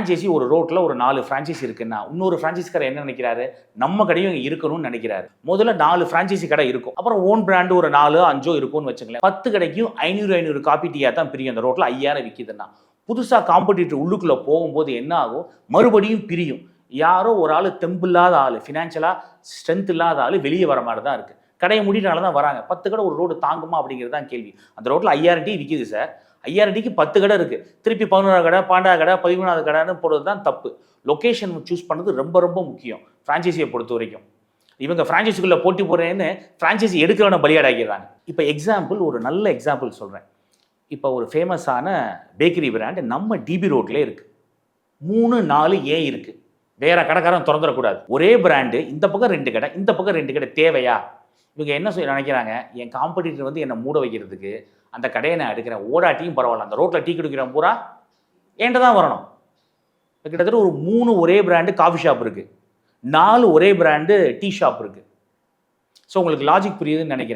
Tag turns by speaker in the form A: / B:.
A: Franchisee ஒரு ரோட்டில் ஒரு 4 ஃப்ரான்ச்சைசி இருக்குன்னா இன்னொரு ஃப்ரான்ச்சைசிக்காரர் என்ன நினைக்கிறாரு, நம்ம கடையும் இங்கே இருக்கணும்னு நினைக்கிறாரு. முதல்ல 4 ஃப்ரான்ச்சைசி கடை இருக்கும், அப்புறம் ஓன் பிராண்டு ஒரு 4 5 இருக்கும்னு வச்சுங்களேன். 10 கடைக்கும் 500 காப்பி டீயாக தான் பிரியும். அந்த ரோட்டில் 5000 விற்கிதுன்னா புதுசாக காம்படிட்டர் உள்ளுக்குள்ளே போகும்போது என்ன ஆகும், மறுபடியும் பிரியும். யாரோ ஒரு ஆள் தெம்பில்லாத ஆள், ஃபினான்ஷியலாக ஸ்ட்ரென்த் இல்லாத ஆள் வெளியே வர மாதிரி தான் இருக்குது. கடையை மூடினால தான் வராங்க. 10 கடை ஒரு ரோடு தாங்குமா அப்படிங்கிறது தான் கேள்வி. அந்த ரோட்டில் 5000 டீ விற்கிது சார், 5000 டீக்கு 10 கடை இருக்குது. திருப்பி 11 கடை 12 கடை 13 கடைன்னு போடுறது தான் தப்பு. லொக்கேஷன் சூஸ் பண்ணது ரொம்ப ரொம்ப முக்கியம் ஃப்ரான்ச்சைசியை பொறுத்த வரைக்கும். இவங்க ஃப்ரான்ச்சைசிக்குள்ளே போட்டி போடுறேன்னு ஃப்ரான்ச்சைசி எடுக்கிறவனை பலியாடாக்கிறாங்க. இப்போ எக்ஸாம்பிள், ஒரு நல்ல எக்ஸாம்பிள் சொல்கிறேன். இப்போ ஒரு ஃபேமஸான பேக்கரி பிராண்ட் நம்ம டிபி ரோட்லேயே இருக்குது. 3 4 ஏ இருக்குது. வேற கடைக்காரன் திறந்துடக்கூடாது. ஒரே பிராண்டு, இந்த பக்கம் 2 கடை இந்த பக்கம் 2 கடை தேவையா? இவங்க என்ன நினைக்கிறாங்க, என் காம்படிட்டர் வந்து என்னை மூட வைக்கிறதுக்கு அந்த கடையை நான் எடுக்கிறேன், ஓடாட்டியும் பரவாயில்ல, அந்த ரோட்டில் டீ குடிக்கிறவன் பூரா என்கிட்ட தான் வரணும். கிட்டத்தட்ட ஒரு 3 ஒரே பிராண்டு காஃபி ஷாப் இருக்குது, 4 ஒரே பிராண்டு டீ ஷாப் இருக்குது. ஸோ உங்களுக்கு லாஜிக் புரியுதுன்னு நினைக்கிறேன்.